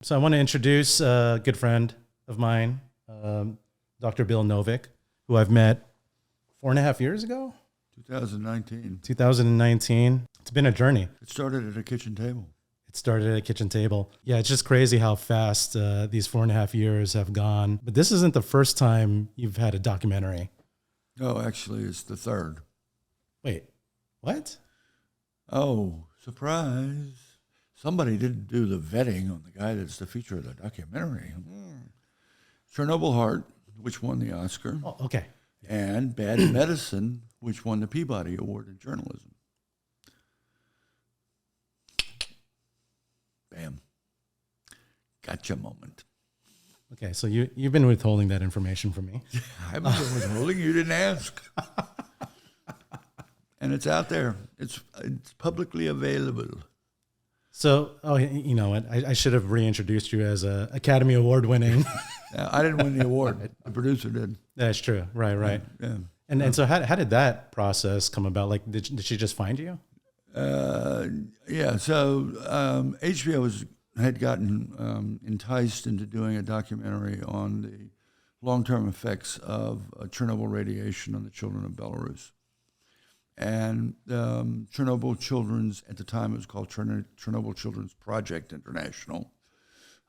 So I want to introduce a good friend of mine, Dr. Bill Novick, who I've met 4.5 years ago. 2019. 2019. It's been a journey. It started at a kitchen table. Yeah, it's just crazy how fast these 4.5 years have gone. But this isn't the first time you've had a documentary. No, actually, it's the third. Wait, what? Oh, surprise. Somebody didn't do the vetting on the guy that's the feature of the documentary. Chernobyl Heart, which won the Oscar. Oh, okay. And Bad Medicine, which won the Peabody Award in Journalism. Bam. Gotcha moment. Okay, so you've been withholding that information from me. I've been withholding. You didn't ask. And it's out there. It's publicly available. So, you know what? I should have reintroduced you as a Academy Award winning. I didn't win the award. The producer did. That's true. Right. Yeah. And so how did that process come about? Like, did she just find you? Yeah. So HBO had gotten enticed into doing a documentary on the long-term effects of Chernobyl radiation on the children of Belarus. And Chernobyl Children's, at the time it was called Chernobyl Children's Project International,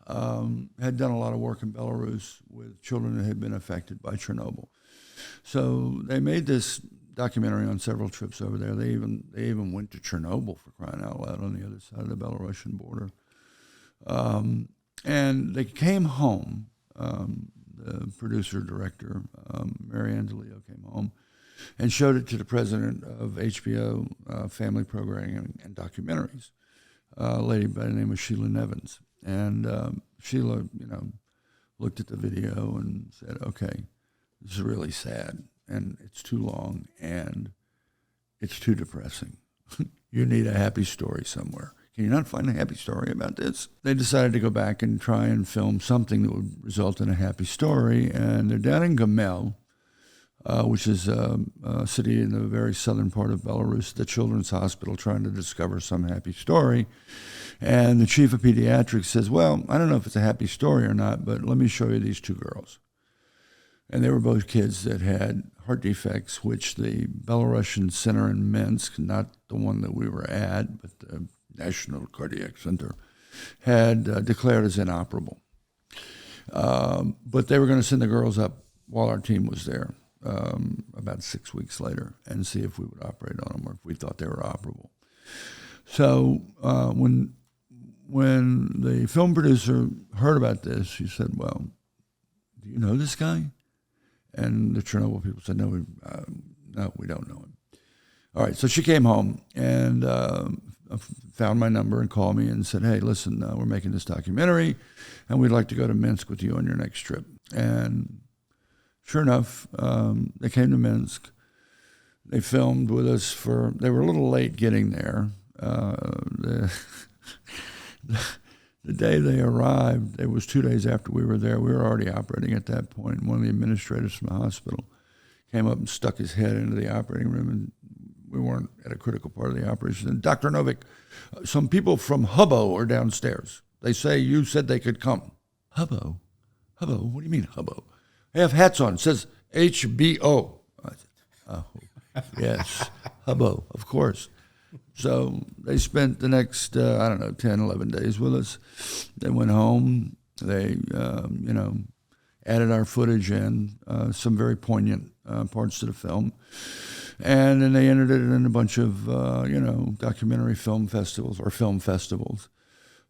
had done a lot of work in Belarus with children that had been affected by Chernobyl. So they made this documentary on several trips over there. They even went to Chernobyl, for crying out loud, on the other side of the Belarusian border. And they came home. The producer-director, Marianne DeLeo, came home and showed it to the president of HBO Family Programming and Documentaries, a lady by the name of Sheila Nevins. And Sheila, looked at the video and said, okay, this is really sad, and it's too long, and it's too depressing. You need a happy story somewhere. Can you not find a happy story about this? They decided to go back and try and film something that would result in a happy story, and they're down in Gamel, which is a city in the very southern part of Belarus, the Children's Hospital, trying to discover some happy story. And the chief of pediatrics says, well, I don't know if it's a happy story or not, but let me show you these two girls. And they were both kids that had heart defects, which the Belarusian Center in Minsk, not the one that we were at, but the National Cardiac Center, had declared as inoperable. But they were going to send the girls up while our team was there. About 6 weeks later, and see if we would operate on them or if we thought they were operable. So when the film producer heard about this, he said, well, do you know this guy? And the Chernobyl people said, no, we don't know him. All right, so she came home and found my number and called me and said, hey, listen, we're making this documentary, and we'd like to go to Minsk with you on your next trip. And sure enough, they came to Minsk. They filmed with us they were a little late getting there. The day they arrived, it was 2 days after we were there. We were already operating at that point. One of the administrators from the hospital came up and stuck his head into the operating room, and we weren't at a critical part of the operation. And Dr. Novick, some people from Hubbo are downstairs. They say you said they could come. Hubbo? Hubbo? What do you mean Hubbo? They have hats on. It says HBO. I said, oh, yes, Hubbo, of course. So they spent the next, 10, 11 days with us. They went home. They, added our footage in, some very poignant parts to the film. And then they entered it in a bunch of, documentary film festivals or film festivals.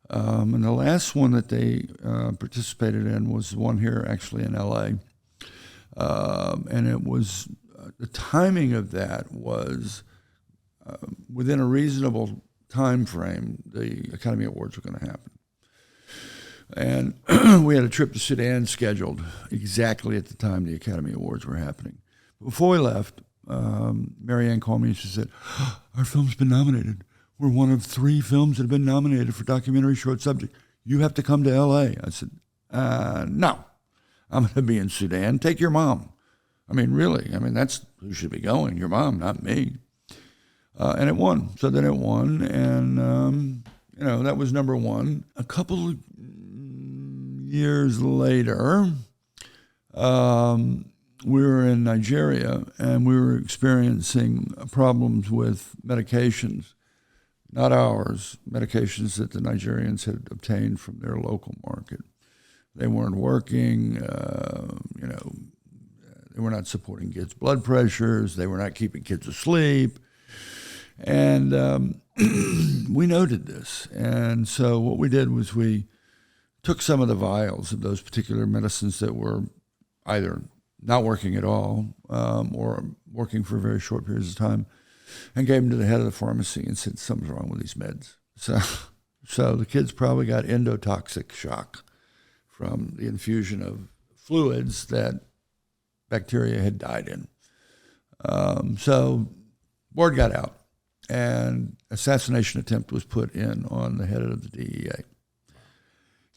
And the last one that they participated in was one here actually in L.A., and it was, the timing of that was within a reasonable time frame, the Academy Awards were going to happen. And we had a trip to Sudan scheduled exactly at the time the Academy Awards were happening. Before we left, Marianne called me and she said, our film's been nominated. We're one of 3 films that have been nominated for documentary short subject. You have to come to L.A. I said, no. I'm going to be in Sudan. Take your mom. I mean, really. I mean, that's who should be going. Your mom, not me. And it won. So then it won. And, that was number one. A couple years later, we were in Nigeria, and we were experiencing problems with medications, not ours, medications that the Nigerians had obtained from their local market. They weren't working, they were not supporting kids' blood pressures, they were not keeping kids asleep. And we noted this. And so what we did was we took some of the vials of those particular medicines that were either not working at all or working for very short periods of time, and gave them to the head of the pharmacy and said, something's wrong with these meds. So the kids probably got endotoxic shock from the infusion of fluids that bacteria had died in. So word got out, and assassination attempt was put in on the head of the DEA.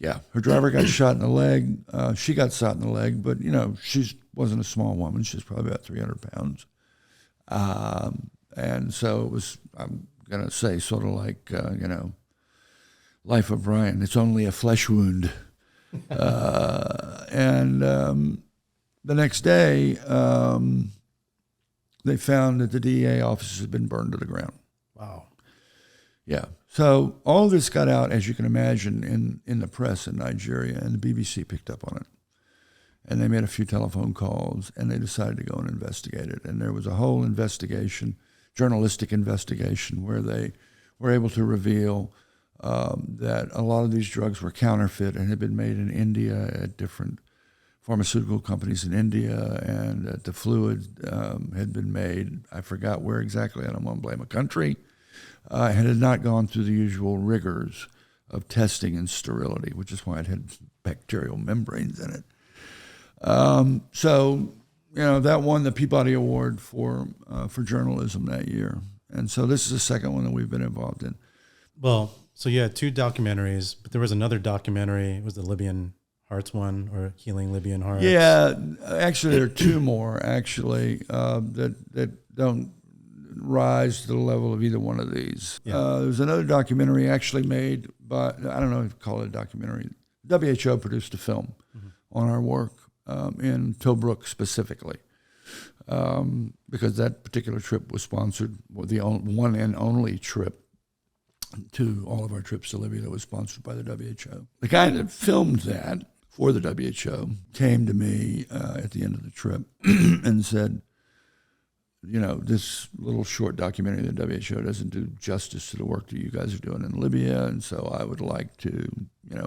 Yeah, her driver got shot in the leg. She got shot in the leg, but, she wasn't a small woman. She was probably about 300 pounds. And so it was, I'm going to say, sort of like, Life of Brian. It's only a flesh wound. And the next day, they found that the DEA offices had been burned to the ground. Wow. Yeah. So all this got out, as you can imagine, in the press in Nigeria, and the BBC picked up on it. And they made a few telephone calls, and they decided to go and investigate it. And there was a whole investigation, journalistic investigation, where they were able to reveal that a lot of these drugs were counterfeit and had been made in India at different pharmaceutical companies in India, and that the fluid had been made, I forgot where exactly, I don't want to blame a country, and had not gone through the usual rigors of testing and sterility, which is why it had bacterial membranes in it. So, that won the Peabody Award for journalism that year. And so this is the second one that we've been involved in. Well, so you had two documentaries, but there was another documentary. It was the Libyan Hearts one, or Healing Libyan Hearts. Yeah, actually, there are two more, that don't rise to the level of either one of these. Yeah. There's another documentary actually made by, I don't know if you call it a documentary. WHO produced a film on our work in Tobruk specifically, because that particular trip was sponsored, the one and only trip to all of our trips to Libya that was sponsored by the WHO. The guy that filmed that for the WHO came to me at the end of the trip and said, this little short documentary of the WHO doesn't do justice to the work that you guys are doing in Libya, and so I would like to,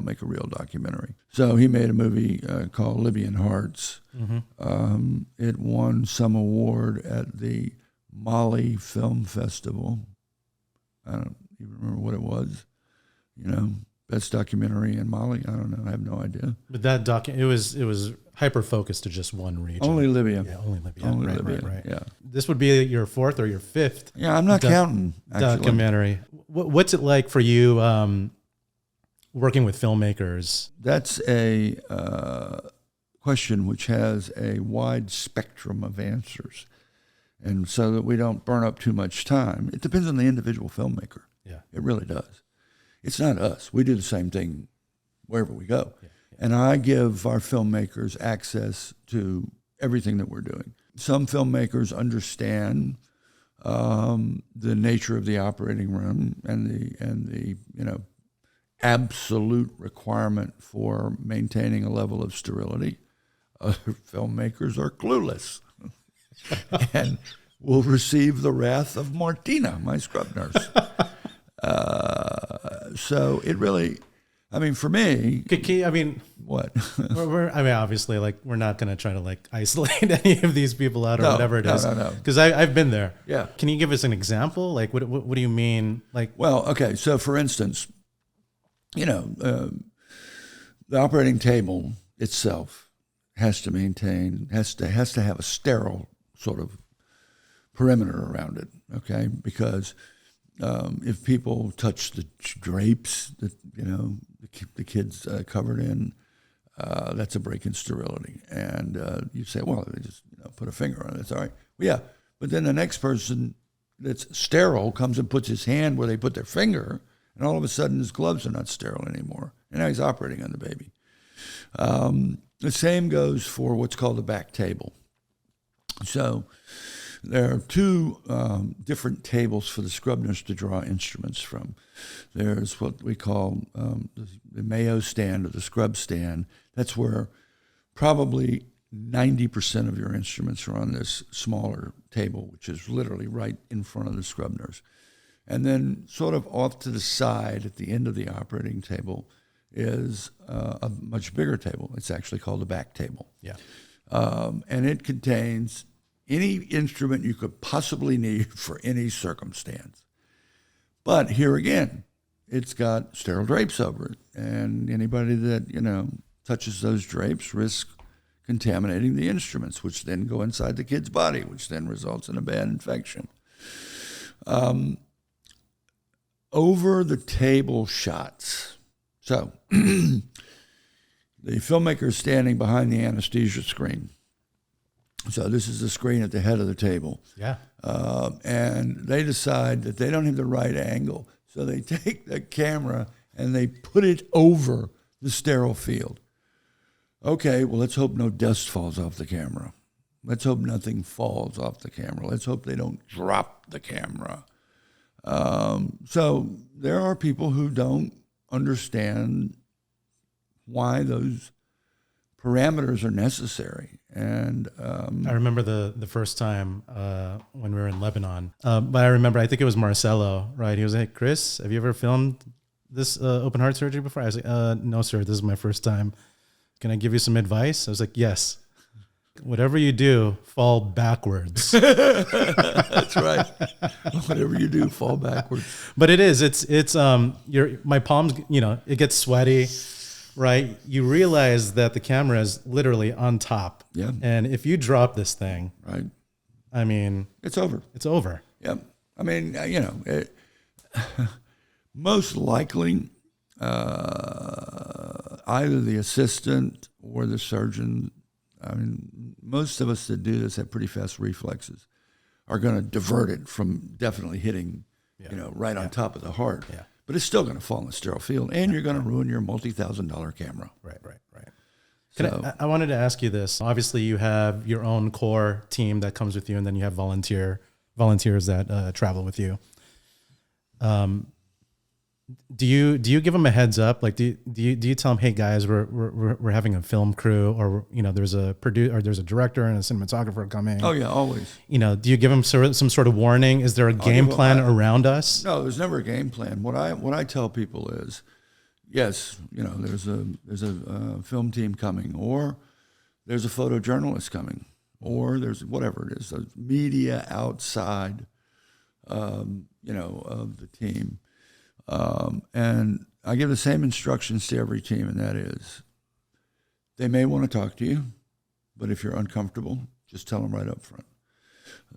make a real documentary. So he made a movie called Libyan Hearts. It won some award at the Mali Film Festival. I don't even remember what it was, best documentary in Mali. I don't know. I have no idea. But that it was hyper focused to just one region. Only Libya. Yeah, only Libya. Only right, Libya. Right. Yeah. This would be your fourth or your fifth. Yeah, I'm not counting. Actually. Documentary. What's it like for you working with filmmakers? That's a question which has a wide spectrum of answers, and so that we don't burn up too much time. It depends on the individual filmmaker. Yeah, it really does. It's not us. We do the same thing wherever we go. Yeah. And I give our filmmakers access to everything that we're doing. Some filmmakers understand the nature of the operating room and the absolute requirement for maintaining a level of sterility. Other filmmakers are clueless and will receive the wrath of Martina, my scrub nurse. So it really, for me. What? Obviously, we're not going to try to isolate any of these people out or whatever it is. No. Because I've been there. Yeah. Can you give us an example? What do you mean? Well, okay. So for instance, the operating table itself has to have a sterile sort of perimeter around it. Okay. Because if people touch the drapes that the kids covered in, that's a break in sterility. And you say, well, they just put a finger on it. It's all right. Well, yeah, but then the next person that's sterile comes and puts his hand where they put their finger, and all of a sudden his gloves are not sterile anymore, and now he's operating on the baby. The same goes for what's called a back table. So there are two different tables for the scrub nurse to draw instruments from. There's what we call the Mayo stand or the scrub stand. That's where probably 90% of your instruments are on this smaller table, which is literally right in front of the scrub nurse. And then sort of off to the side at the end of the operating table is a much bigger table. It's actually called a back table. Yeah. And it contains any instrument you could possibly need for any circumstance. But here again, it's got sterile drapes over it. And anybody that, touches those drapes risks contaminating the instruments, which then go inside the kid's body, which then results in a bad infection. Over the table shots. So the filmmaker is standing behind the anesthesia screen. So this is the screen at the head of the table. Yeah. And they decide that they don't have the right angle. So they take the camera and they put it over the sterile field. Okay, well, let's hope no dust falls off the camera. Let's hope nothing falls off the camera. Let's hope they don't drop the camera. So there are people who don't understand why those parameters are necessary. And I remember the first time when we were in Lebanon. But I remember, I think it was Marcelo, right? He was like, Chris, have you ever filmed this open heart surgery before? I was like, no, sir, this is my first time. Can I give you some advice? I was like, yes. Whatever you do, fall backwards. That's right. Whatever you do, fall backwards. But it is. It's my palms. It gets sweaty, right? You realize that the camera is literally on top. Yeah. And if you drop this thing, right, I mean, it's over. It's over. Yep. I mean, most likely, either the assistant or the surgeon. I mean, most of us that do this have pretty fast reflexes, are going to divert it from definitely hitting, right on top of the heart. Yeah. But it's still going to fall in the sterile field, and you're going to ruin your multi-$1,000 camera. Right. I wanted to ask you this. Obviously, you have your own core team that comes with you, and then you have volunteers that travel with you. Do you give them a heads up? Like, do you tell them, hey guys, we're having a film crew, or there's a producer, or there's a director and a cinematographer coming? Oh yeah, always. Do you give them some sort of warning? Is there a game plan around us? No, there's never a game plan. What I tell people is, yes, there's a film team coming, or there's a photojournalist coming, or there's whatever it is, the media outside, of the team. And I give the same instructions to every team, and that is, they may want to talk to you, but if you're uncomfortable, just tell them right up front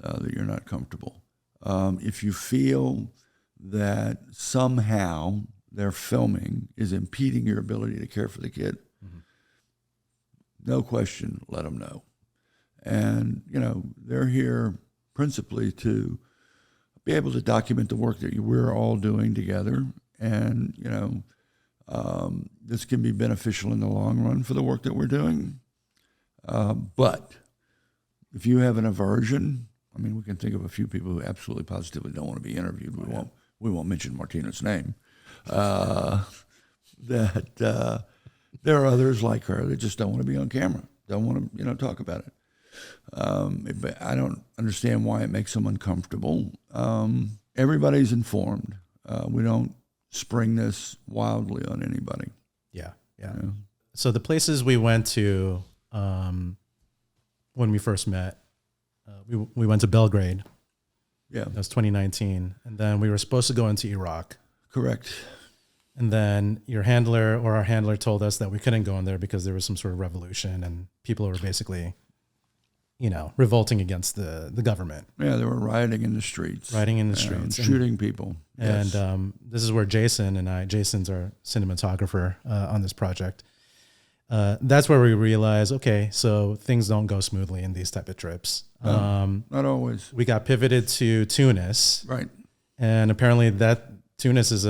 that you're not comfortable. If you feel that somehow their filming is impeding your ability to care for the kid, no question, let them know. And, they're here principally to be able to document the work that we're all doing together. And, this can be beneficial in the long run for the work that we're doing. But if you have an aversion, I mean, we can think of a few people who absolutely positively don't want to be interviewed. We won't mention Martina's name. There are others like her that just don't want to be on camera, don't want to, talk about it. I don't understand why it makes them uncomfortable. Everybody's informed. We don't spring this wildly on anybody. Yeah. So the places we went to when we first met, we went to Belgrade. Yeah. That was 2019. And then we were supposed to go into Iraq. Correct. And then our handler told us that we couldn't go in there because there was some sort of revolution and people were basically revolting against the government. Yeah, they were rioting in the streets. Shooting people. And this is where Jason's our cinematographer on this project. That's where we realized, okay, so things don't go smoothly in these type of trips. Not always. We got pivoted to Tunis. Right. And apparently that Tunis is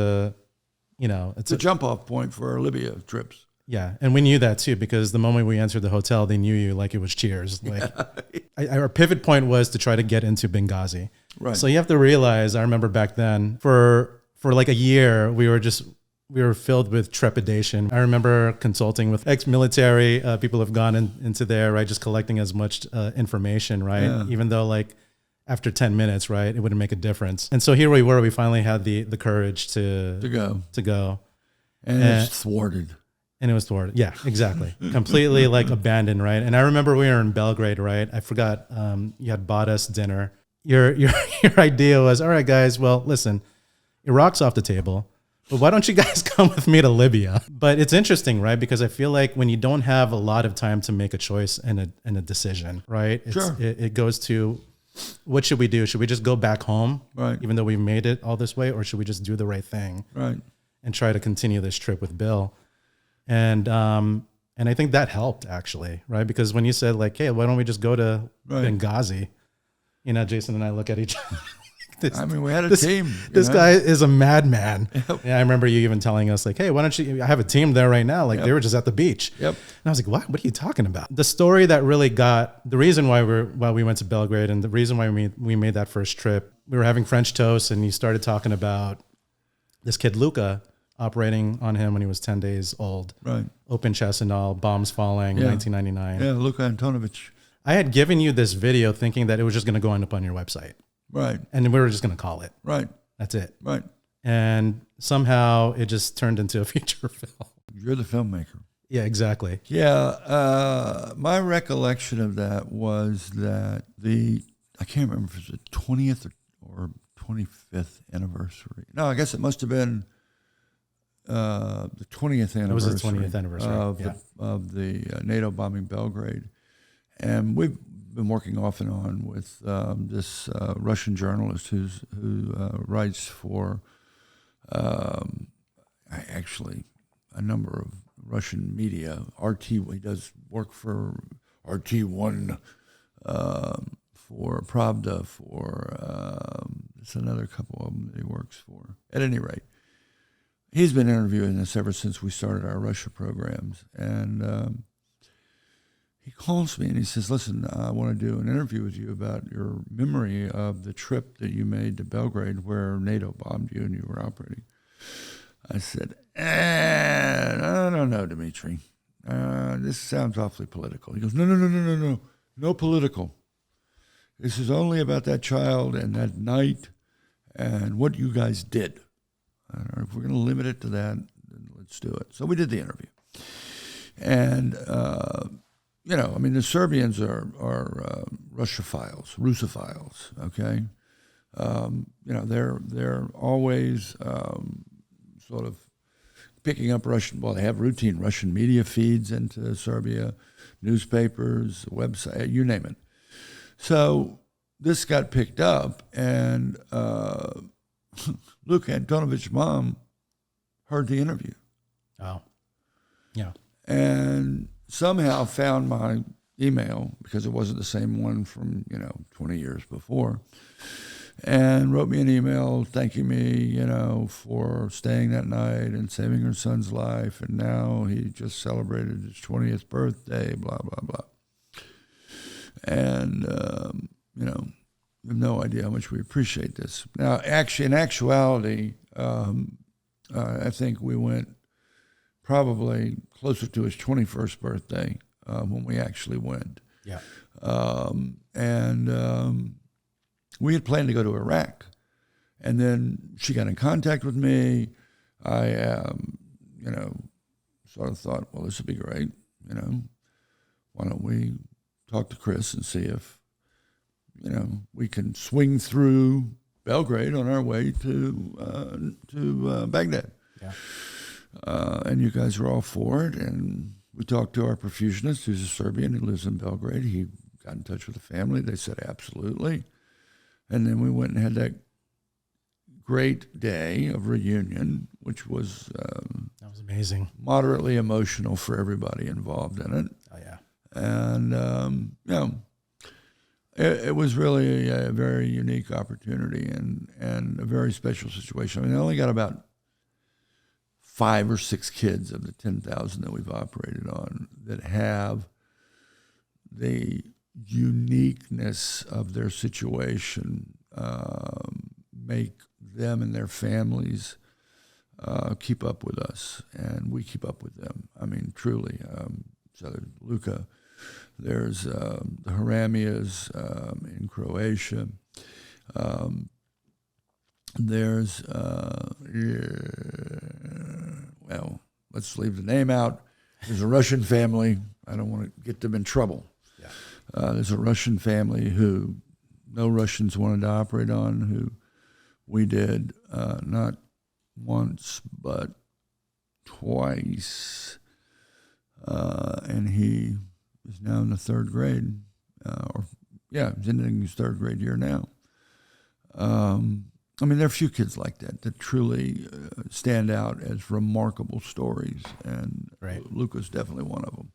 it's a jump off point for our Libya trips. Yeah, and we knew that too because the moment we entered the hotel, they knew you like it was Cheers. Like our pivot point was to try to get into Benghazi. Right. So you have to realize, I remember back then, for like a year, we were filled with trepidation. I remember consulting with ex-military people who have gone into there, right, just collecting as much information, right, Yeah. even though like after 10 minutes, right, it wouldn't make a difference. And so here we were. We finally had the courage to go, and it's thwarted. and it was thwarted. Yeah, exactly. Completely like abandoned, right? And I remember we were in Belgrade, right? I forgot you had bought us dinner. Your idea was, all right, guys, well, listen, Iraq's off the table, but why don't you guys come with me to Libya? But it's interesting, right? Because I feel like when you don't have a lot of time to make a choice and a decision, right? Sure. It goes to, what should we do? Should we just go back home, Right. even though we made it all this way, or should we just do the right thing, Right. and try to continue this trip with Bill? And I think that helped actually, right? Because when you said like, hey, why don't we just go to Right. Benghazi? You know, Jason and I look at each other. We had a team. This guy is a madman. Yep. Yeah, I remember you even telling us like, hey, why don't you, I have a team there right now. Like Yep. they were just at the beach. Yep. And I was like, what are you talking about? The story that really got, the reason why we went to Belgrade and the reason why we made that first trip, we were having French toast and you started talking about this kid, Luca, operating on him when he was 10 days old. Right. Open chest and all, bombs falling, Yeah. 1999. Yeah, Luka Antonovich. I had given you this video thinking that it was just going to go end up on your website. Right. And we were just going to call it. Right. That's it. Right. And somehow it just turned into a feature film. You're the filmmaker. Yeah, exactly. Yeah. My recollection of that was that I can't remember if it was the 20th or 25th anniversary. No, I guess it must have been the 20th anniversary. It was the 20th anniversary of the NATO bombing Belgrade. And we've been working off and on with this Russian journalist who writes for actually a number of Russian media. RT, he does work for RT1, for Pravda, for there's another couple of them that he works for. At any rate, he's been interviewing us ever since we started our Russia programs. And he calls me and he says, listen, I want to do an interview with you about your memory of the trip that you made to Belgrade where NATO bombed you and you were operating. I said, I don't know, Dmitry. This sounds awfully political. He goes, no political. This is only about that child and that night and what you guys did. I don't know, if we're going to limit it to that, then let's do it. So we did the interview. And, the Serbians are Russophiles, okay? They're always sort of picking up Russian, well, they have routine Russian media feeds into Serbia, newspapers, website, you name it. So this got picked up, and Luka Antonovich's mom heard the interview. Oh, yeah. And somehow found my email, because it wasn't the same one from, 20 years before, and wrote me an email thanking me, for staying that night and saving her son's life. And now he just celebrated his 20th birthday, blah, blah, blah. And, you have no idea how much we appreciate this. Now, actually, in actuality, I think we went probably closer to his 21st birthday when we actually went. Yeah. We had planned to go to Iraq. And then she got in contact with me. I, sort of thought, well, this would be great. Why don't we talk to Chris and see if, we can swing through Belgrade on our way to Baghdad. Yeah. And you guys were all for it. And we talked to our perfusionist, who's a Serbian who lives in Belgrade. He got in touch with the family. They said, absolutely. And then we went and had that great day of reunion, which was that was amazing. Moderately emotional for everybody involved in it. Oh, yeah. And, it was really a very unique opportunity and a very special situation. I mean, I only got about 5 or 6 kids of the 10,000 that we've operated on that have the uniqueness of their situation, make them and their families keep up with us, and we keep up with them. I mean, truly. So Luka, there's the Haramias in Croatia. There's, well, let's leave the name out. There's a Russian family. I don't want to get them in trouble. Yeah. There's a Russian family who no Russians wanted to operate on, who we did not once but twice. And he is now in the 3rd grade. He's ending his 3rd grade year now. I mean, there are a few kids like that truly stand out as remarkable stories, and Luka's definitely one of them.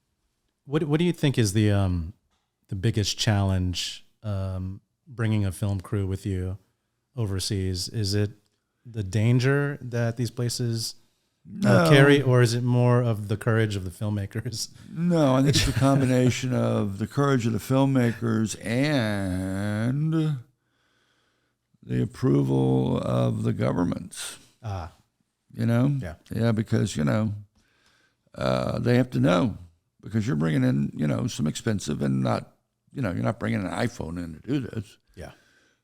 What do you think is the biggest challenge bringing a film crew with you overseas? Is it the danger that these places carry, or is it more of the courage of the filmmakers? No, I think it's a combination of the courage of the filmmakers and the approval of the governments. You know? Yeah, because, they have to know, because you're bringing in, some expensive and not, you're not bringing an iPhone in to do this. Yeah.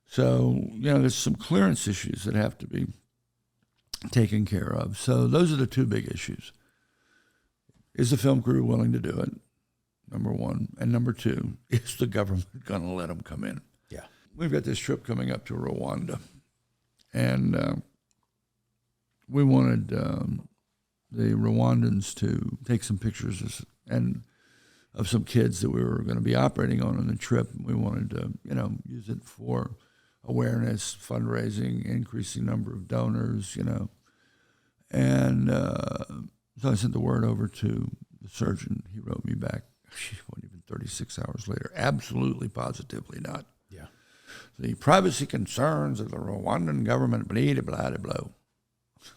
So, there's some clearance issues that have to be taken care of. So those are the 2 big issues. Is the film crew willing to do it? Number 1. And number 2, is the government going to let them come in? Yeah. We've got this trip coming up to Rwanda, and we wanted the Rwandans to take some pictures of some kids that we were going to be operating on the trip. We wanted to, use it for awareness, fundraising, increasing number of donors, And so I sent the word over to the surgeon. He wrote me back, what, even 36 hours later, absolutely, positively not. Yeah. The privacy concerns of the Rwandan government, blah, blah, blah, blah.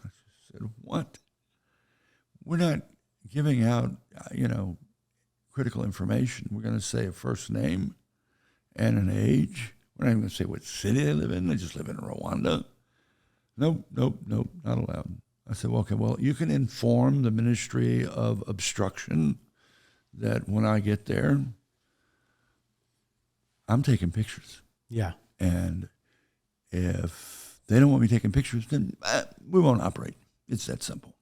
I said, what? We're not giving out, critical information. We're going to say a first name and an age. We're not even going to say what city they live in. They just live in Rwanda. Nope, not allowed. I said, well, you can inform the Ministry of Obstruction that when I get there, I'm taking pictures. Yeah. And if they don't want me taking pictures, then we won't operate. It's that simple.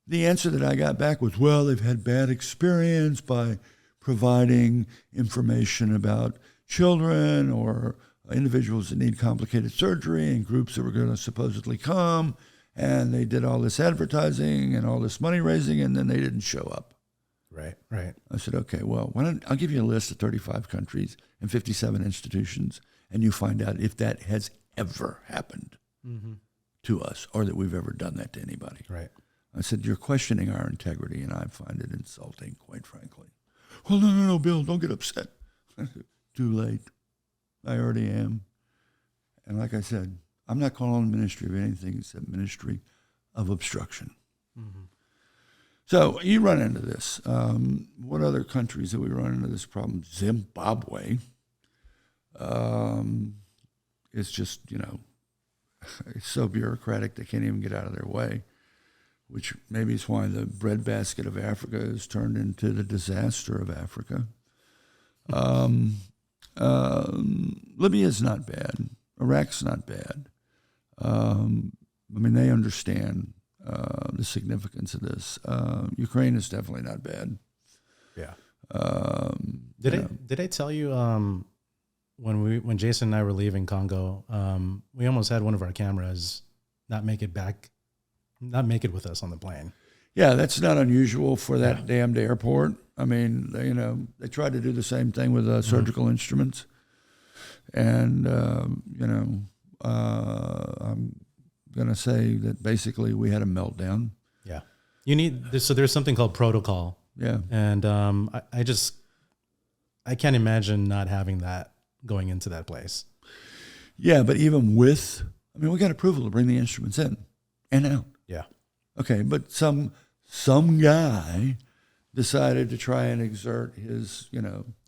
The answer that I got back was, well, they've had bad experience by providing information about children or individuals that need complicated surgery and groups that were going to supposedly come, and they did all this advertising and all this money raising, and then they didn't show up. Right. I said, okay, well, I'll give you a list of 35 countries and 57 institutions, and you find out if that has ever happened to us or that we've ever done that to anybody. Right. I said, you're questioning our integrity, and I find it insulting, quite frankly. Well, no, Bill, don't get upset. Too late. I already am. And like I said, I'm not calling the ministry of anything except Ministry of Obstruction. Mm-hmm. So you run into this. What other countries have we run into this problem? Zimbabwe. It's just, it's so bureaucratic they can't even get out of their way, which maybe is why the breadbasket of Africa has turned into the disaster of Africa. Libya's not bad. Iraq's not bad. They understand the significance of this. Ukraine is definitely not bad. Yeah. Did I tell you when Jason and I were leaving Congo, we almost had one of our cameras not make it with us on the plane. Yeah, that's not unusual for that damned airport. They tried to do the same thing with surgical instruments. And, I'm going to say that basically we had a meltdown. Yeah. There's something called protocol. Yeah. And I can't imagine not having that going into that place. Yeah, but even with, I mean, we got approval to bring the instruments in and out. Yeah. Okay, but some guy decided to try and exert his,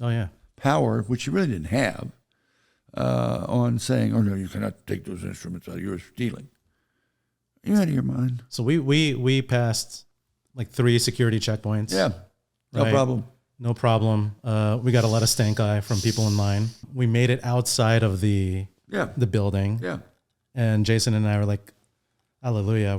Oh yeah. power, which he really didn't have, on saying, "Oh no, you cannot take those instruments out. You're stealing." Are you out of your mind? So we passed like 3 security checkpoints. Yeah, no Right. problem. No problem. We got a lot of stank eye from people in line. We made it outside of the Yeah, building, yeah. and Jason and I were like, "Hallelujah,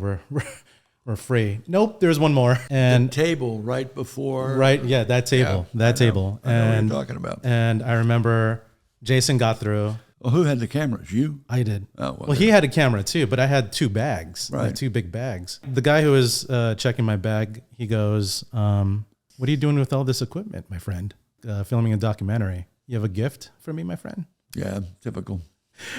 we're free." Nope, there's one more. And Table right before. right, yeah, that table, Yeah, I know. table. I know what And you're talking about. and I remember Jason got through. Well, who had the cameras? You? I did. Oh, Well, he had a camera too, but I had 2 bags, like Right. 2 big bags. The guy who was checking my bag, he goes, "What are you doing with all this equipment, my friend? Filming a documentary. You have a gift for me, my friend?" Yeah, typical.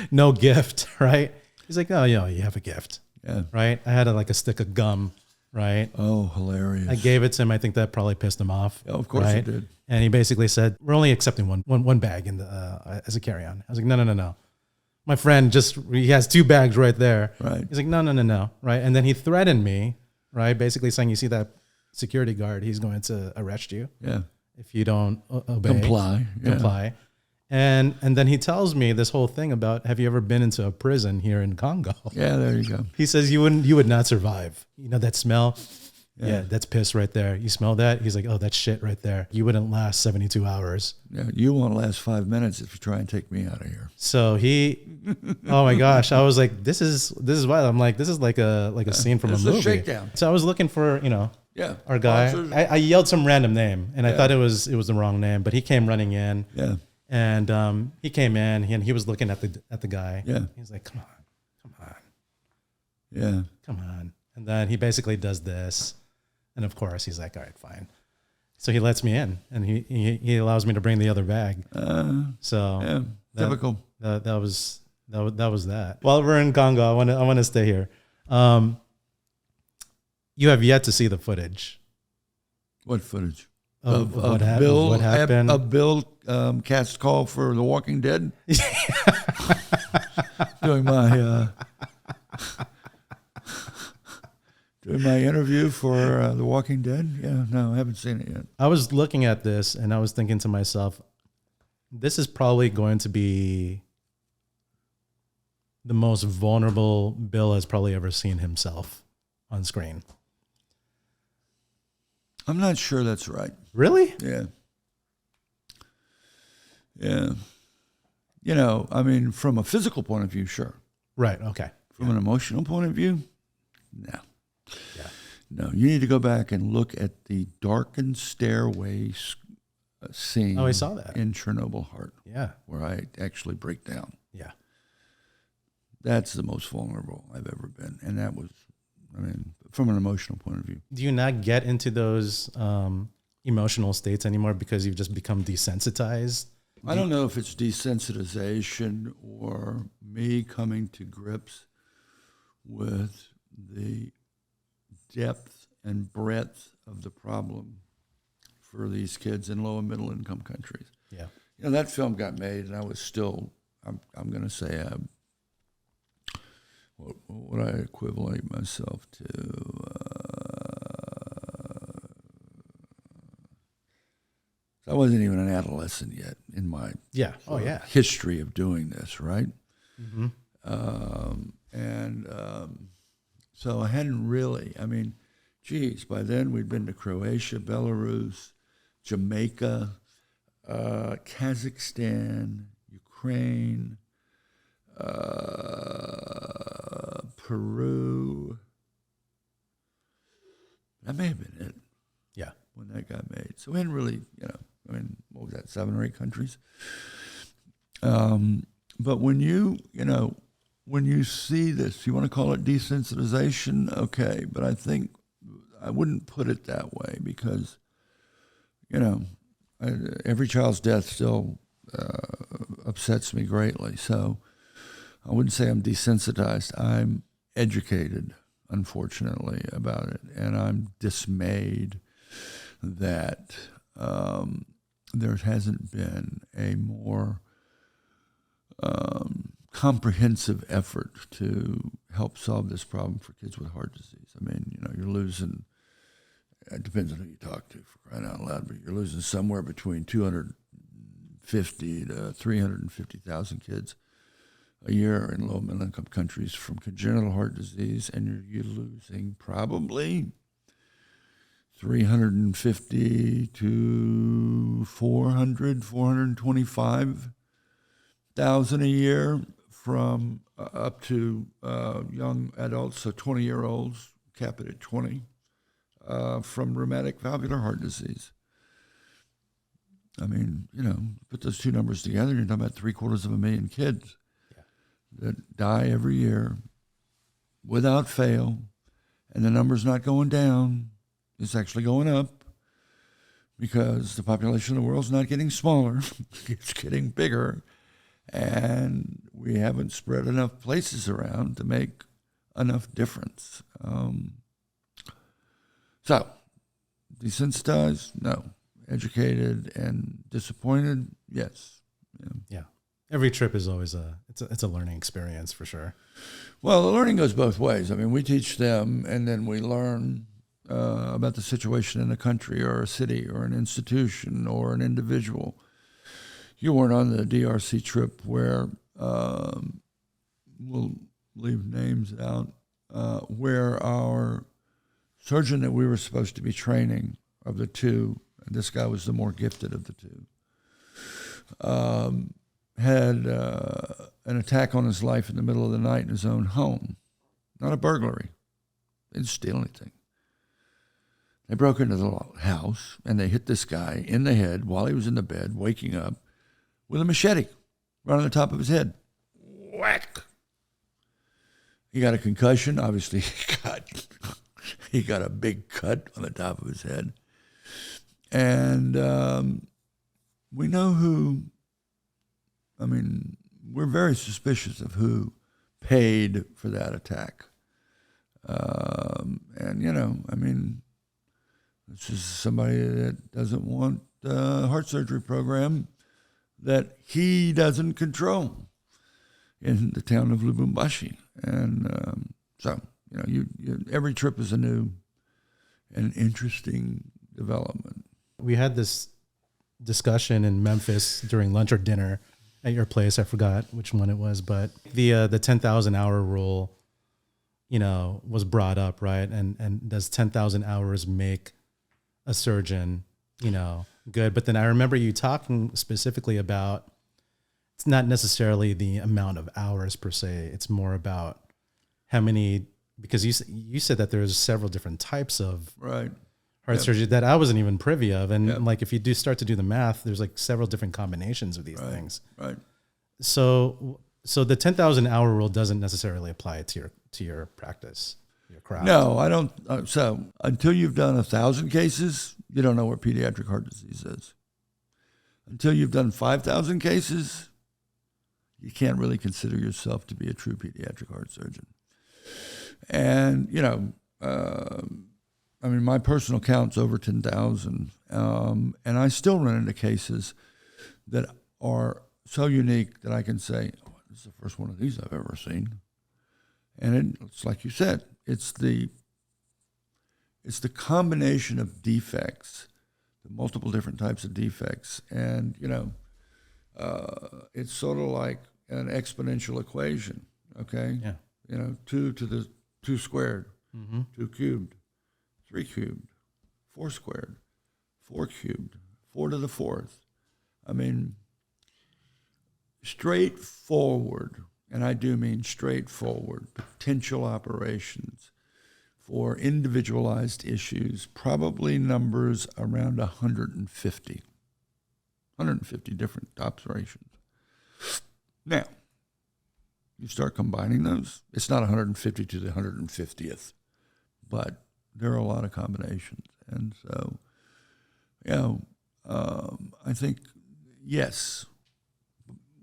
No gift, right? He's like, "Oh, yeah, you have a gift, Yeah. right?" I had a stick of gum, right? Oh, hilarious. I gave it to him. I think that probably pissed him off. Yeah, of course right? it did. And he basically said, "We're only accepting one bag in the as a carry-on." I was like, No. My friend he has 2 bags right there. Right. He's like, no. Right. And then he threatened me, right? Basically saying, "You see that security guard, he's going to arrest you Yeah. if you don't obey." Comply. Yeah. Comply. And then he tells me this whole thing about, "Have you ever been into a prison here in Congo?" Yeah, there you go. He says, you would not survive. You know that smell? Yeah, that's piss right there. You smell that? He's like, "Oh, that's shit right there. You wouldn't last 72 hours. Yeah, you won't last 5 minutes if you try and take me out of here. So oh my gosh, I was like, this is wild. I'm like, this is like a scene from a It's a movie. shakedown. So I was looking for, Yeah. our guy. Sponsors. I yelled some random name, and I Yeah. thought it was the wrong name, but he came running in, Yeah. and he came in, and he was looking at the guy. Yeah. He's like, "Come on, Yeah. come on," and then he basically does this, and of course he's like, "All right, fine." So he lets me in, and he allows me to bring the other bag. So Yeah. Typical. that was that. While we're in Congo, I want to stay here. You have yet to see the footage What footage? of what Bill, happened. Of Bill cast call for The Walking Dead. doing my interview for The Walking Dead. Yeah, no, I haven't seen it yet. I was looking at this and I was thinking to myself, this is probably going to be the most vulnerable Bill has probably ever seen himself on screen. I'm not sure that's right. Really? Yeah. Yeah. You know, I mean, from a physical point of view, sure. Right. Okay. From an emotional point of view, no. Yeah. No, you need to go back and look at the darkened stairway scene. Oh, I saw that. In Chernobyl Heart, Yeah. where I actually break down. Yeah. That's the most vulnerable I've ever been. And that was, I mean, from an emotional point of view. Do you not get into those emotional states anymore because you've just become desensitized? I don't know if it's desensitization or me coming to grips with the depth and breadth of the problem for these kids in low and middle income countries. Yeah. You know, that film got made, and I was still, I'm going to say, what would I equivalent myself to? I wasn't even an adolescent yet in my Yeah. Oh, yeah. history of doing this, right? Mm-hmm. So I hadn't really, I mean, geez, by then we'd been to Croatia, Belarus, Jamaica, Kazakhstan, Ukraine, Peru. That may have been it. Yeah. When that got made. So we hadn't really, you know, I mean, what was that, 7 or 8 countries? But when you know, when you see this, you want to call it desensitization, okay, but I think I wouldn't put it that way because, you know, every child's death still upsets me greatly. So I wouldn't say I'm desensitized. I'm educated, unfortunately, about it, and I'm dismayed that there hasn't been a more comprehensive effort to help solve this problem for kids with heart disease. I mean, you know, you're losing, it depends on who you talk to, for crying out loud, but you're losing somewhere between 250 to 350,000 kids a year in low middle income countries from congenital heart disease, and you're losing probably 350 to 425,000 a year from up to young adults, so 20-year-olds, cap it at 20, from rheumatic valvular heart disease. I mean, you know, put those two numbers together, you're talking about 750,000 kids that die every year without fail, and the number's not going down, it's actually going up because the population of the world's not getting smaller, it's getting bigger, and we haven't spread enough places around to make enough difference. So, desensitized? No. Educated and disappointed? Yes. Yeah. Every trip is always it's a learning experience for sure. Well, the learning goes both ways. I mean, we teach them, and then we learn about the situation in a country or a city or an institution or an individual. You weren't on the DRC trip where, we'll leave names out, where our surgeon that we were supposed to be training of the two, and this guy was the more gifted of the two, had an attack on his life in the middle of the night in his own home. Not a burglary. They didn't steal anything. They broke into the house, and they hit this guy in the head while he was in the bed, waking up, with a machete right on the top of his head. Whack! He got a concussion. Obviously, he got a big cut on the top of his head. And we know who, I mean, we're very suspicious of who paid for that attack. And, you know, I mean, this is somebody that doesn't want a heart surgery program that he doesn't control in the town of Lubumbashi. And so, you know, you every trip is a new and interesting development. We had this discussion in Memphis during lunch or dinner at your place. I forgot which one it was, but the 10,000 hour rule, you know, was brought up, right? And does 10,000 hours make a surgeon, you know, good? But then I remember you talking specifically about it's not necessarily the amount of hours per se. It's more about how many, because you said that there's several different types of right. heart surgery that I wasn't even privy of. And like, if you do start to do the math, there's like several different combinations of these things. Right. So the 10,000 hour rule doesn't necessarily apply to your practice, your craft. No, I don't. So until you've done 1,000 cases, you don't know what pediatric heart disease is. Until you've done 5,000 cases, you can't really consider yourself to be a true pediatric heart surgeon. And, you know, I mean, my personal count's over 10,000, and I still run into cases that are so unique that I can say, oh, this is the first one of these I've ever seen. And it's like you said, it's the combination of defects, the multiple different types of defects, and, you know, it's sort of like an exponential equation, okay? Yeah. You know, 2 to the 2 squared, 2 cubed, 3 cubed, 4 squared, 4 cubed, 4 to the 4th. I mean, straightforward, and I do mean straightforward, potential operations for individualized issues, probably numbers around 150 different operations. Now, you start combining those, it's not 150 to the 150th, but there are a lot of combinations. And so, you know, I think, yes,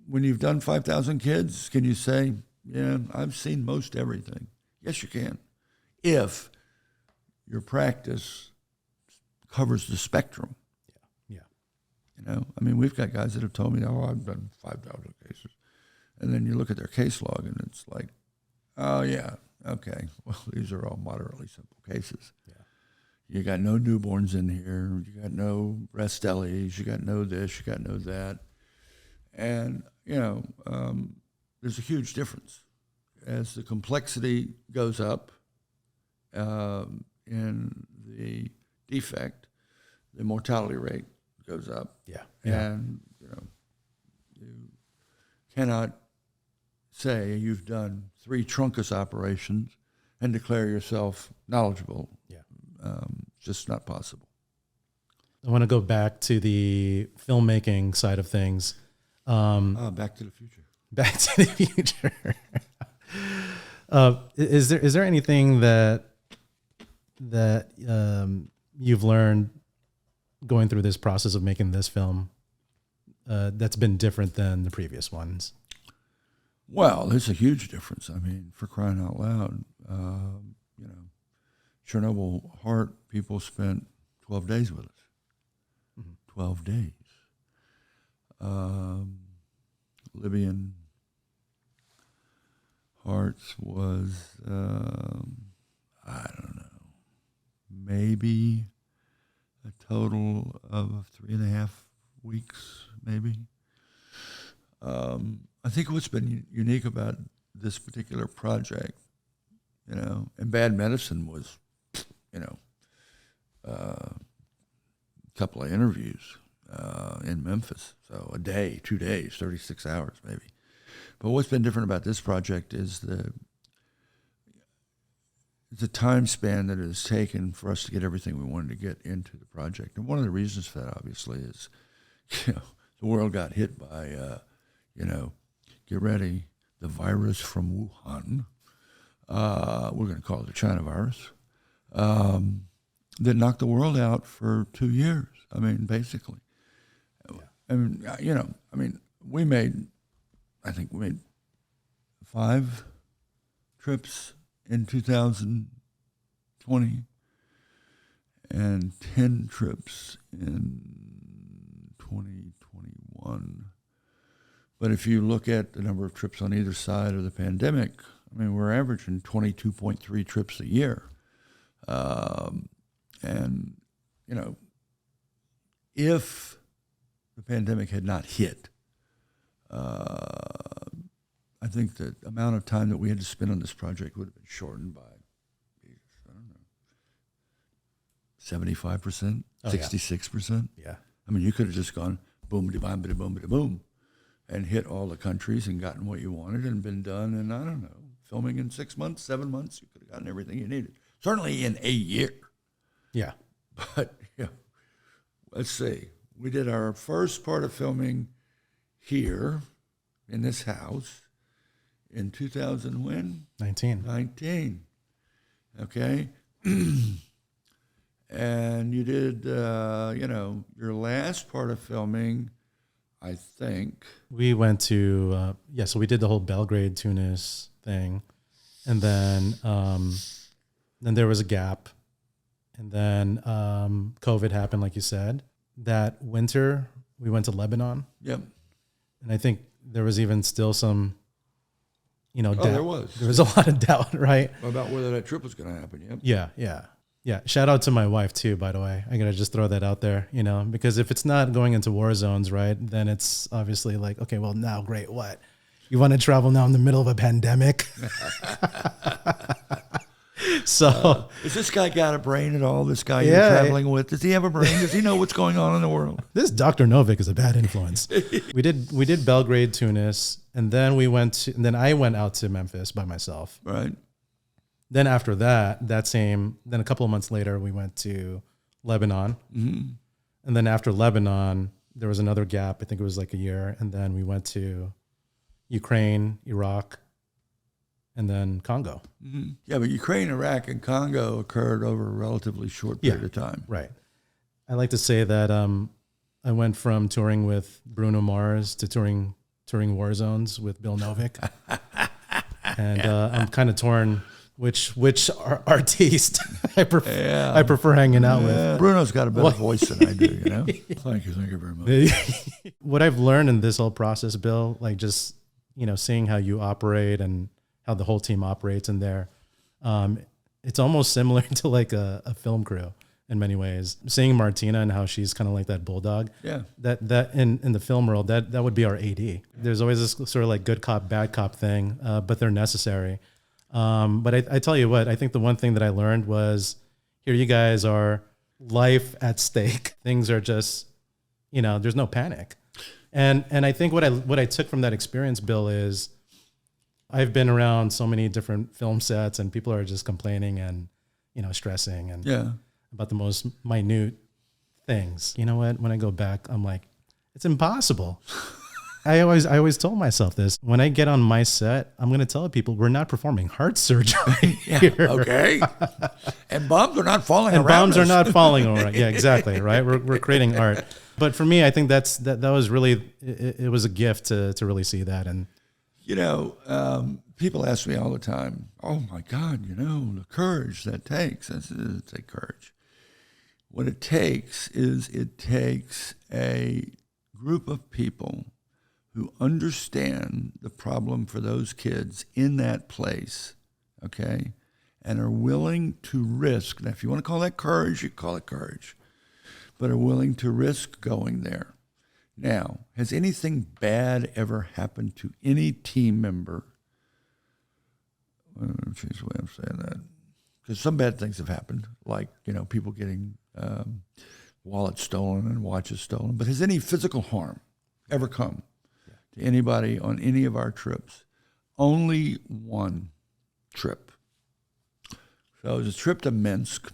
when you've done 5,000 kids, can you say, yeah, I've seen most everything? Yes, you can. If your practice covers the spectrum. Yeah. You know, I mean, we've got guys that have told me, oh, I've done 5,000 cases. And then you look at their case log, and it's like, oh, yeah, okay. Well, these are all moderately simple cases. Yeah. You got no newborns in here. You got no breast delis. You got no this. You got no that. And, there's a huge difference. As the complexity goes up in the defect, the mortality rate goes up. Yeah. And, you cannot say you've done 3 truncus operations and declare yourself knowledgeable. Yeah. It's just not possible. I want to go back to the filmmaking side of things. Back to the Future. Back to the Future. Is there anything that you've learned going through this process of making this film that's been different than the previous ones? Well, there's a huge difference. I mean, for crying out loud, Chernobyl Heart people spent 12 days with us. Mm-hmm. 12 days. Libyan Hearts was, I don't know, maybe a total of 3.5 weeks, maybe. I think what's been unique about this particular project, and Bad Medicine was, a couple of interviews in Memphis. So a day, 2 days, 36 hours maybe. But what's been different about this project is the time span that it has taken for us to get everything we wanted to get into the project. And one of the reasons for that, obviously, is, the world got hit by, get ready, the virus from Wuhan. We're going to call it the China virus. That knocked the world out for 2 years. I mean, basically. Yeah. We made 5 trips in 2020 and 10 trips in 2021. But if you look at the number of trips on either side of the pandemic, we're averaging 22.3 trips a year. And, if the pandemic had not hit, I think the amount of time that we had to spend on this project would have been shortened by, 75%, 66%. Yeah. You could have just gone boom, and hit all the countries and gotten what you wanted and been done in, filming in 6 months, 7 months. You could have gotten everything you needed. Certainly in a year. Yeah. But, let's see. We did our first part of filming here in this house in 2000 when? 19. Okay. And you did, your last part of filming, I think. We went to, so we did the whole Belgrade, Tunis thing. And then there was a gap. And then COVID happened, like you said. That winter, we went to Lebanon. Yep. And I think there was even still some, doubt. There was. There was a lot of doubt, right? About whether that trip was going to happen, yep. Yeah. Shout out to my wife, too, by the way. I got to just throw that out there, because if it's not going into war zones, right, then it's obviously like, okay, well, now, great, what? You want to travel now in the middle of a pandemic? So has this guy got a brain at all? This guy you're traveling with, does he have a brain? Does he know what's going on in the world? This Dr. Novick is a bad influence. We did Belgrade, Tunis, and then then I went out to Memphis by myself. Right. Then after then a couple of months later, we went to Lebanon. Mm-hmm. And then after Lebanon, there was another gap. I think it was like a year. And then we went to Ukraine, Iraq, and then Congo. Mm-hmm. Yeah, but Ukraine, Iraq, and Congo occurred over a relatively short period of time. Right. I like to say that I went from touring with Bruno Mars to touring war zones with Bill Novick. And I'm kind of torn which artiste I prefer hanging out with. Bruno's got a better voice than I do, Thank you very much. What I've learned in this whole process, Bill, like just seeing how you operate and how the whole team operates in there, it's almost similar to like a film crew in many ways. Seeing Martina and how she's kind of like that bulldog. Yeah. That in the film world, that would be our AD. There's always this sort of like good cop, bad cop thing, but they're necessary. But I tell you what, I think the one thing that I learned was, here you guys are, life at stake. Things are just, there's no panic. And I think what I took from that experience, Bill, is I've been around so many different film sets and people are just complaining and, stressing and about the most minute things. You know what? When I go back, I'm like, it's impossible. I always told myself this. When I get on my set, I'm going to tell people we're not performing heart surgery here. Okay. And bombs are not falling And around bombs us. are not falling around. Yeah, exactly. Right. We're creating art. But for me, I think that was really, it was a gift to really see that. And, people ask me all the time, oh my God, the courage that takes. I said, it doesn't take courage. What it takes is a group of people who understand the problem for those kids in that place, okay, and are willing to risk. Now, if you want to call that courage, you call it courage, but are willing to risk going there. Now, has anything bad ever happened to any team member? Change the way I'm saying that, because some bad things have happened, like people getting wallets stolen and watches stolen. But has any physical harm ever come to anybody on any of our trips? Only one trip. So it was a trip to Minsk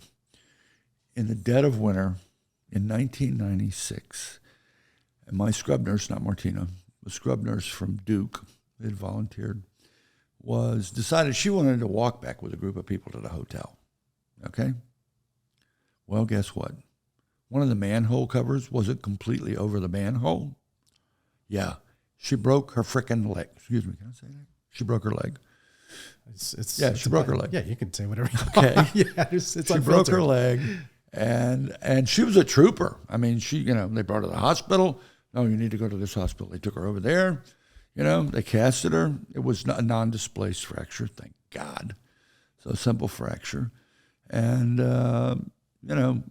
in the dead of winter in 1996. And my scrub nurse, not Martina, the scrub nurse from Duke, who had volunteered, decided she wanted to walk back with a group of people to the hotel. Okay? Well, guess what? One of the manhole covers wasn't completely over the manhole. Yeah. She broke her frickin' leg. Excuse me, can I say that? She broke her leg. She broke her leg. Yeah, you can say whatever you want. Okay. She broke her leg, and she was a trooper. I mean, they brought her to the hospital. No, you need to go to this hospital. They took her over there. They casted her. It was a non-displaced fracture, thank God. So a simple fracture. And,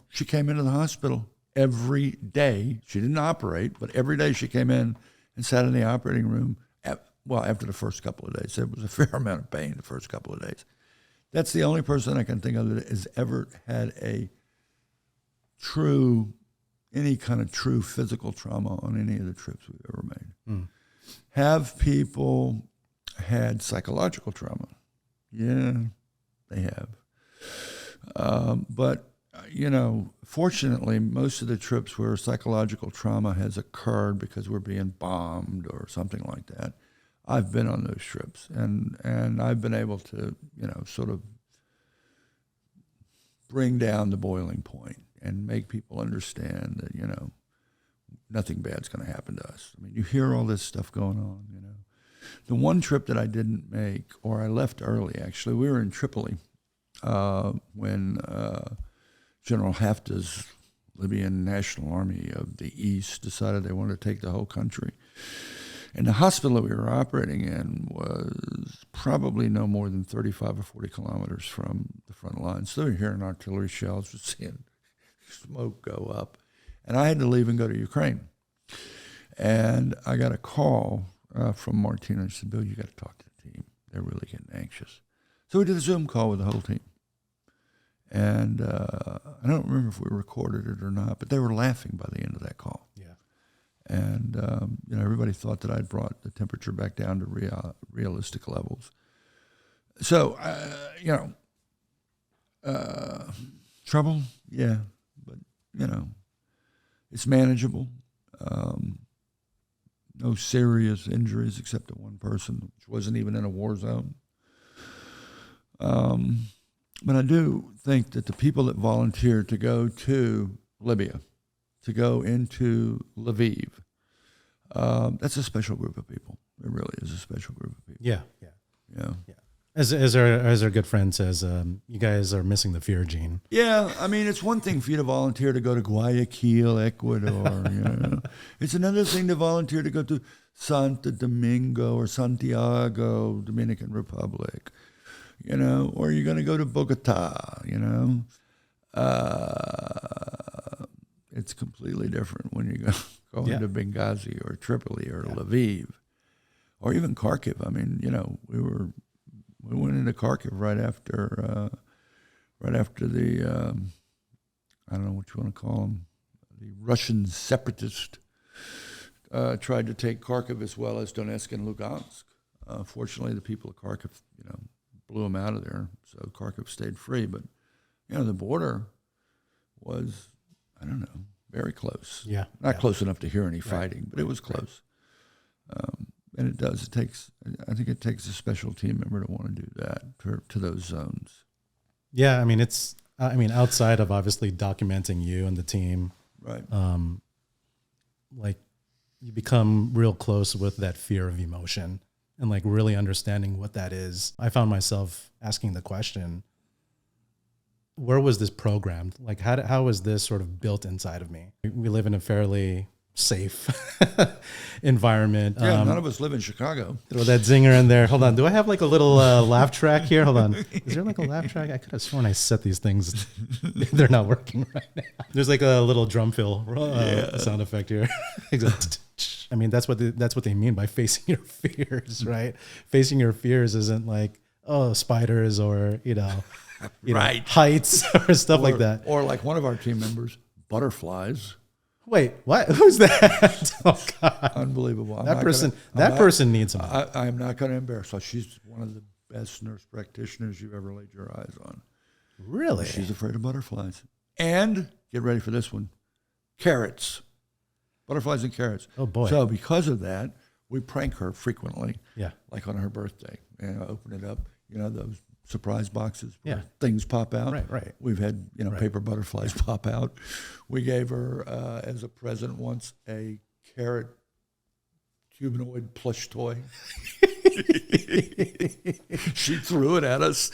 she came into the hospital every day. She didn't operate, but every day she came in and sat in the operating room. After the first couple of days. There was a fair amount of pain the first couple of days. That's the only person I can think of that has ever had any kind of true physical trauma on any of the trips we've ever made. Have people had psychological trauma? Yeah, they have. But, fortunately, most of the trips where psychological trauma has occurred because we're being bombed or something like that, I've been on those trips. And I've been able to, sort of bring down the boiling point and make people understand that, nothing bad's going to happen to us. I mean, you hear all this stuff going on, The one trip that I didn't make, or I left early, actually, we were in Tripoli when General Haftar's Libyan National Army of the East decided they wanted to take the whole country. And the hospital that we were operating in was probably no more than 35 or 40 kilometers from the front lines. So we were hearing artillery shells, we're seeing smoke go up. And I had to leave and go to Ukraine. And I got a call from Martina. She said, Bill, you got to talk to the team. They're really getting anxious. So we did a Zoom call with the whole team. And I don't remember if we recorded it or not, but they were laughing by the end of that call. Yeah. And, everybody thought that I'd brought the temperature back down to realistic levels. So, trouble, yeah, but, it's manageable. No serious injuries except to one person, which wasn't even in a war zone. But I do think that the people that volunteered to go to Libya, to go into Lviv, that's a special group of people. It really is a special group of people. Yeah. Yeah. As our good friend says, you guys are missing the fear gene. Yeah, I mean, it's one thing for you to volunteer to go to Guayaquil, Ecuador. It's another thing to volunteer to go to Santo Domingo or Santiago, Dominican Republic, or you're going to go to Bogota, it's completely different when you go into Benghazi or Tripoli or Lviv or even Kharkiv. I mean, we went into Kharkiv right after the, I don't know what you want to call them, the Russian separatists tried to take Kharkiv as well as Donetsk and Lugansk. Fortunately, the people of Kharkiv, blew them out of there, so Kharkiv stayed free. But, the border was, I don't know, very close. Yeah. Not close enough to hear any fighting, but it was close. And I think it takes a special team member to want to do that to those zones. Yeah, I mean, outside of obviously documenting you and the team, right? Like you become real close with that fear of emotion and like really understanding what that is. I found myself asking the question, where was this programmed? Like how was this sort of built inside of me? We live in a fairly safe environment. Yeah, none of us live in Chicago. Throw that zinger in there. Hold on. Do I have like a little laugh track here? Hold on. Is there like a laugh track? I could have sworn I set these things. They're not working right now. There's like a little drum fill sound effect here. I mean, that's what they mean by facing your fears, right? Facing your fears isn't like, spiders or, right, heights or stuff like that. Or like one of our team members, butterflies. Wait, what? Who's that? Oh God! Unbelievable. That person needs some. I'm not going to embarrass her. She's one of the best nurse practitioners you've ever laid your eyes on. Really? She's afraid of butterflies. And get ready for this one: carrots, butterflies and carrots. Oh boy! So because of that, we prank her frequently. Yeah. Like on her birthday, and open it up. Those surprise boxes where Yeah. things pop out. Right. We've had, paper butterflies pop out. We gave her, as a present once, a carrot humanoid plush toy. She threw it at us.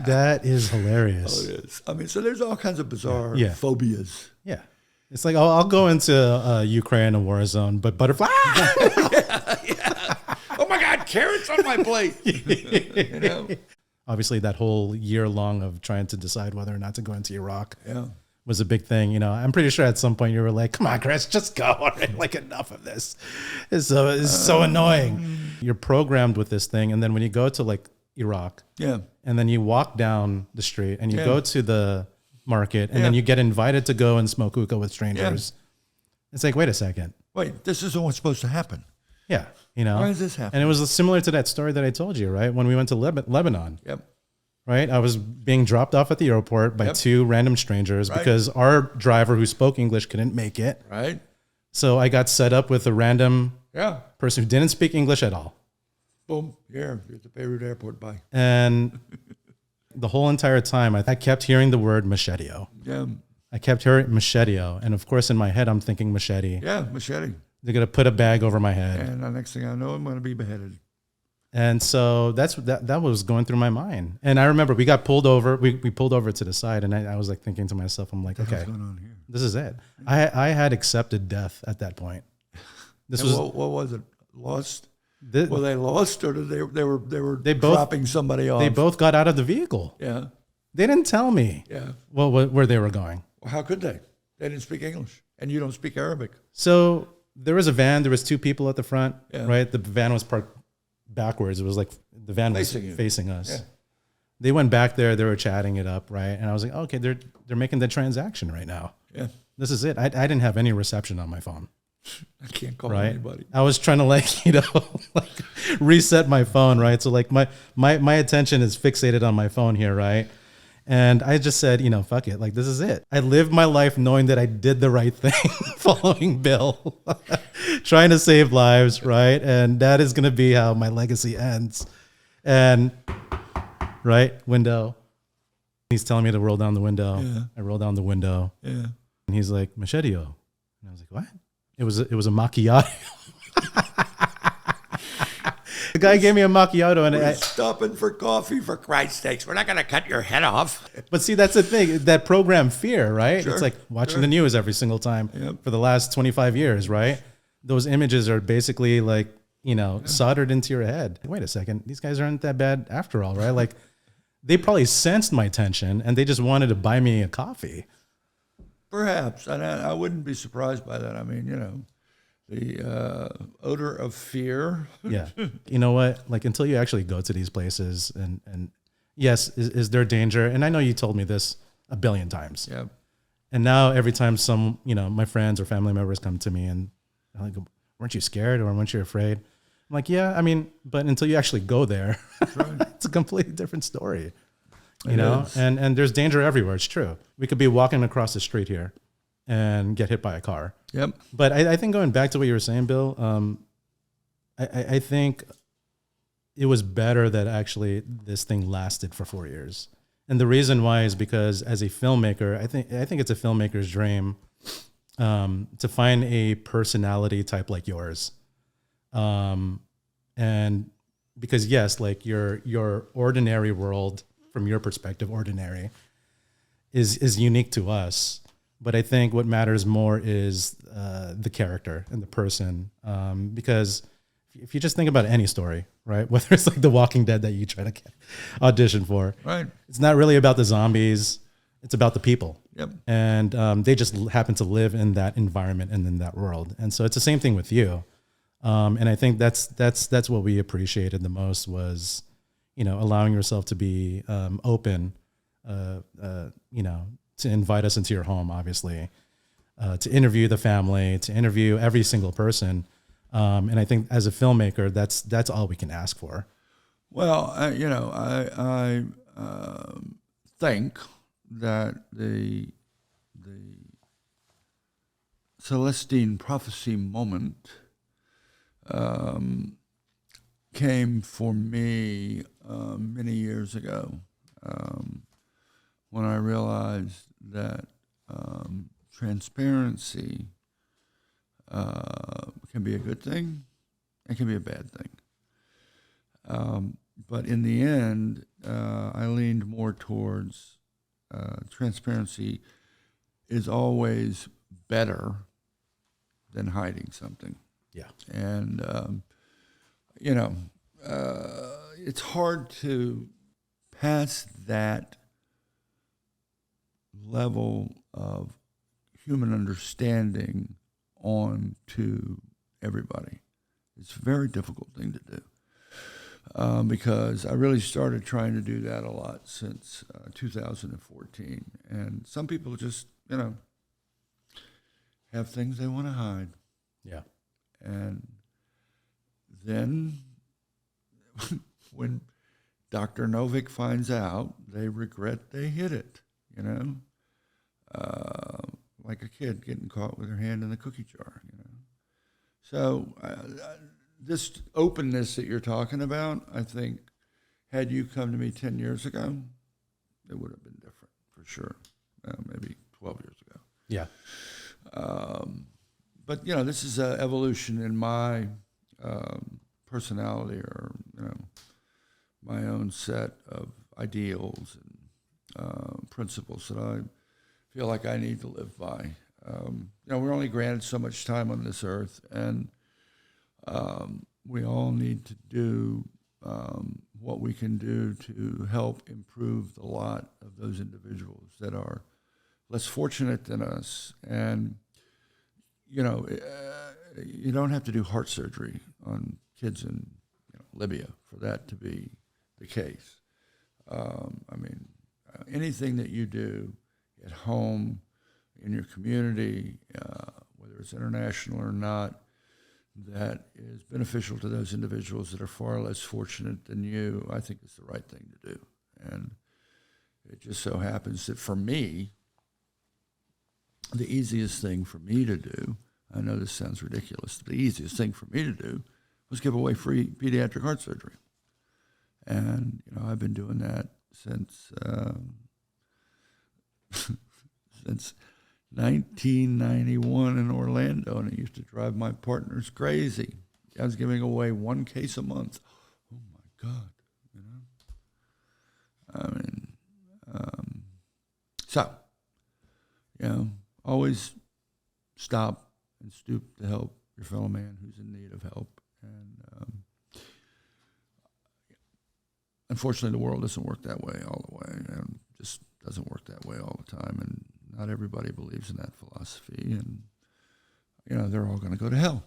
That is hilarious. Oh, it is. I mean, so there's all kinds of bizarre phobias. Yeah. It's like, I'll go into Ukraine, a war zone, but butterfly. Yeah. Oh my God, carrots on my plate. Obviously, that whole year long of trying to decide whether or not to go into Iraq was a big thing. I'm pretty sure at some point you were like, come on, Chris, just go. All right, like, enough of this. It's so annoying. You're programmed with this thing. And then when you go to like Iraq, and then you walk down the street and you go to the market and then you get invited to go and smoke hookah with strangers. It's like, wait a second. Wait, this isn't what's supposed to happen. Yeah. Why does this happen? And it was similar to that story that I told you, right? When we went to Lebanon. Yep. Right? I was being dropped off at the airport by two random strangers because our driver who spoke English couldn't make it. Right. So I got set up with a random Yeah. person who didn't speak English at all. Boom. Here, you're at the Beirut airport. Bye. And the whole entire time, I kept hearing the word machete-o. Yeah. I kept hearing machete-o. And of course, in my head, I'm thinking machete. Yeah, machete. They're going to put a bag over my head. And the next thing I know, I'm going to be beheaded. And so that was going through my mind. And I remember we got pulled over. We pulled over to the side, and I was like thinking to myself, I'm like, okay, what's going on here? This is it. I had accepted death at that point. This was what was it? Lost? Were they lost, or did they were both dropping somebody off? They both got out of the vehicle. Yeah. They didn't tell me. Yeah. Well, where they were going. Well, how could they? They didn't speak English, and you don't speak Arabic. So there was a van. There was two people at the front. Yeah. Right. The van was parked backwards. It was like the van was facing us. Yeah. They went back there. They were chatting it up, right? And I was like, okay, they're making the transaction right now. Yeah. This is it. I didn't have any reception on my phone. I can't call anybody. I was trying to like reset my phone, right? So like my attention is fixated on my phone here, right? And I just said, fuck it. Like, this is it. I lived my life knowing that I did the right thing, following Bill, trying to save lives, right? And that is going to be how my legacy ends. And, right, window. He's telling me to roll down the window. Yeah. I roll down the window. Yeah. And he's like, machete-o. And I was like, what? It was a macchiato. The guy gave me a macchiato, and we're stopping for coffee, for Christ's sakes. We're not going to cut your head off. But see, that's the thing. That program fear, right? Sure, it's like watching the news every single time for the last 25 years, right? those images are basically like, soldered into your head. Wait a second, these guys aren't that bad after all, right? Like they probably sensed my tension and they just wanted to buy me a coffee. Perhaps, and I wouldn't be surprised by that. I mean, the odor of fear. Yeah. You know what? Like until you actually go to these places and yes, is there danger? And I know you told me this a billion times. Yeah. And now every time some, my friends or family members come to me and they're like, weren't you scared or weren't you afraid? I'm like, yeah, I mean, but until you actually go there, Right. it's a completely different story, It is. and there's danger everywhere. It's true. We could be walking across the street here and get hit by a car. Yep. But I think going back to what you were saying, Bill, I think it was better that actually this thing lasted for 4 years. And the reason why is because as a filmmaker, I think it's a filmmaker's dream to find a personality type like yours. And because yes, like your ordinary world from your perspective, ordinary is unique to us. But I think what matters more is the character and the person. Because if you just think about any story, right? Whether it's like The Walking Dead that you try to audition for, Right. it's not really about the zombies. It's about the people. Yep. And they just happen to live in that environment and in that world. And so it's the same thing with you. And I think that's what we appreciated the most was, allowing yourself to be open, to invite us into your home, obviously, to interview the family, to interview every single person. And I think as a filmmaker, that's all we can ask for. Well, I think that the Celestine prophecy moment came for me many years ago when I realized that transparency can be a good thing and can be a bad thing. But in the end, I leaned more towards transparency is always better than hiding something. Yeah. And, it's hard to pass that level of human understanding on to everybody. It's a very difficult thing to do because I really started trying to do that a lot since 2014. And some people just, have things they want to hide. Yeah. And then when Dr. Novick finds out, they regret they hid it, like a kid getting caught with her hand in the cookie jar, So this openness that you're talking about, I think, had you come to me 10 years ago, it would have been different for sure. Maybe 12 years ago. Yeah. But this is an evolution in my personality, or my own set of ideals and principles that I feel like I need to live by. We're only granted so much time on this earth, and we all need to do what we can do to help improve the lot of those individuals that are less fortunate than us. And you don't have to do heart surgery on kids in Libya for that to be the case. Anything that you do at home, in your community, whether it's international or not, that is beneficial to those individuals that are far less fortunate than you, I think is the right thing to do. And it just so happens that for me, the easiest thing for me to do, I know this sounds ridiculous, the easiest thing for me to do was give away free pediatric heart surgery. And, I've been doing that since 1991 in Orlando, and it used to drive my partners crazy. I was giving away one case a month. Oh my God, always stop and stoop to help your fellow man who's in need of help. And unfortunately, the world doesn't work that way all the way, and just doesn't work that way all the time. And not everybody believes in that philosophy, and they're all going to go to hell.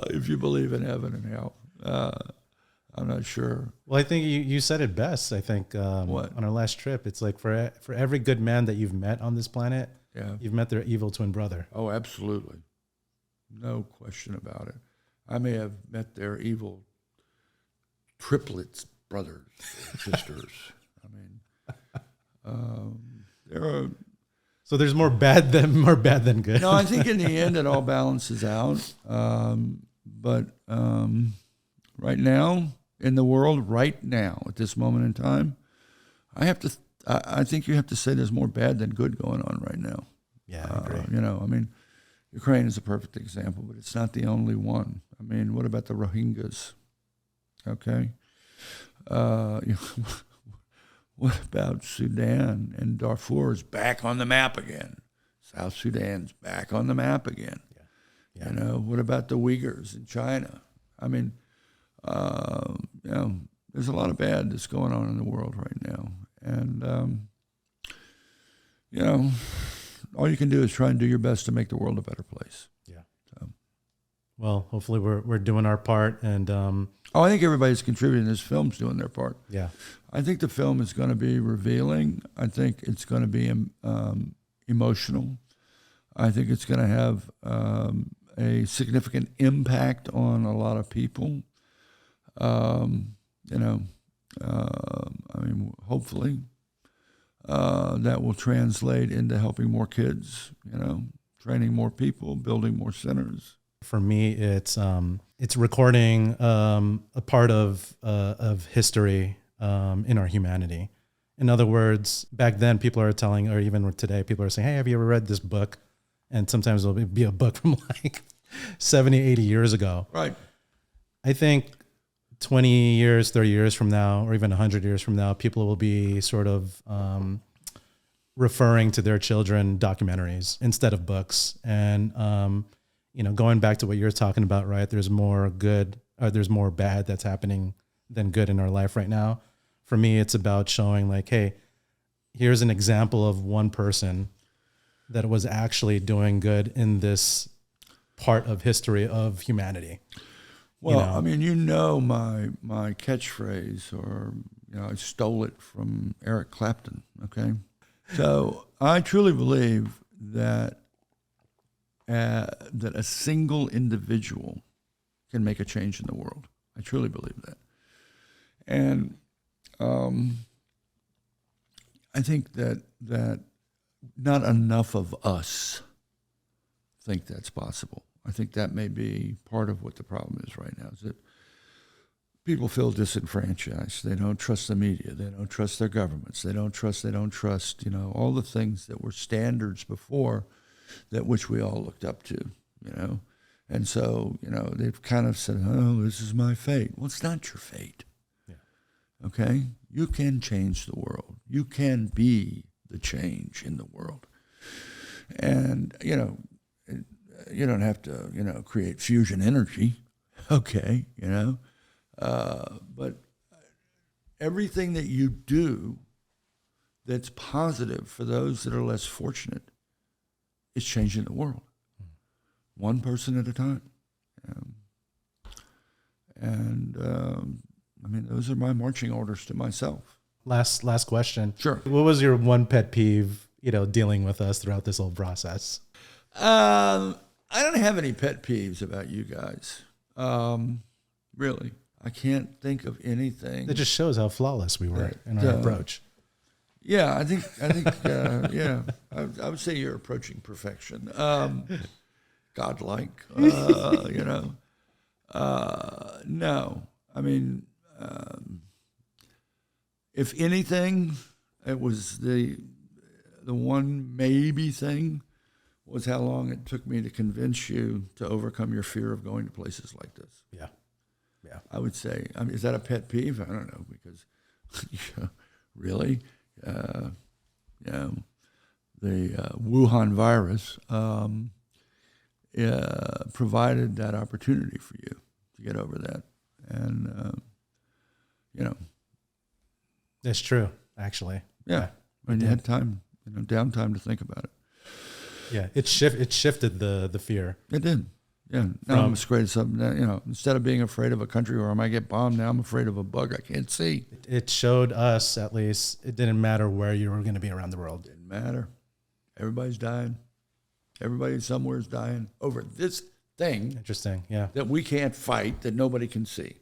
If you believe in heaven and hell, I'm not sure. Well, I think you said it best. I think What? on our last trip, it's like for every good man that you've met on this planet, you've met their evil twin brother. Oh, absolutely. No question about it. I may have met their evil triplets, brothers, sisters. I mean, there are. So there's more bad than good. No, I think in the end it all balances out. But right now in the world, right now at this moment in time, I think you have to say there's more bad than good going on right now. Yeah, I agree. I mean, Ukraine is a perfect example, but it's not the only one. I mean, what about the Rohingyas? Okay. What about Sudan and Darfur is back on the map again? South Sudan's back on the map again. Yeah. What about the Uyghurs in China? I mean, there's a lot of bad that's going on in the world right now. And, all you can do is try and do your best to make the world a better place. Yeah. So. Well, hopefully we're doing our part. And I think everybody's contributing. This film's doing their part. Yeah. I think the film is going to be revealing. I think it's going to be emotional. I think it's going to have a significant impact on a lot of people. Hopefully that will translate into helping more kids, training more people, building more centers. For me, it's recording a part of history in our humanity. In other words, back then people are telling, or even today, people are saying, hey, have you ever read this book? And sometimes it'll be a book from like 70, 80 years ago. Right. I think 20 years, 30 years from now, or even 100 years from now, people will be sort of referring to their children documentaries instead of books. And, going back to what you're talking about, right? There's more good, or there's more bad that's happening than good in our life right now. For me, it's about showing like, hey, here's an example of one person that was actually doing good in this part of history of humanity. Well, I mean, my catchphrase, or I stole it from Eric Clapton. Okay, so I truly believe that a single individual can make a change in the world. I truly believe that, and I think that not enough of us think that's possible. I think that may be part of what the problem is right now, is that people feel disenfranchised. They don't trust the media. They don't trust their governments. They don't trust, all the things that were standards before, that which we all looked up to, And so, they've kind of said, oh, this is my fate. Well, it's not your fate. Yeah. Okay? You can change the world. You can be the change in the world. And, you don't have to, create fusion energy, okay, but everything that you do that's positive for those that are less fortunate is changing the world, one person at a time. Those are my marching orders to myself. Last question. Sure. What was your one pet peeve, dealing with us throughout this whole process? I don't have any pet peeves about you guys. Really. I can't think of anything. It just shows how flawless we were in our approach. Yeah, I think, yeah. I would say you're approaching perfection. Godlike, No. I mean, if anything, it was the one maybe thing was how long it took me to convince you to overcome your fear of going to places like this. Yeah. Yeah. I would say, is that a pet peeve? I don't know, because really, Wuhan virus provided that opportunity for you to get over that. And, It's true, actually. yeah. When you had time, downtime to think about it. Yeah, it shifted the fear. It did. Yeah. Now I'm afraid of something. Instead of being afraid of a country where I might get bombed, now I'm afraid of a bug I can't see. It showed us, at least, it didn't matter where you were going to be around the world. Didn't matter. Everybody's dying. Everybody somewhere's dying over this thing. Interesting. Yeah. That we can't fight, that nobody can see.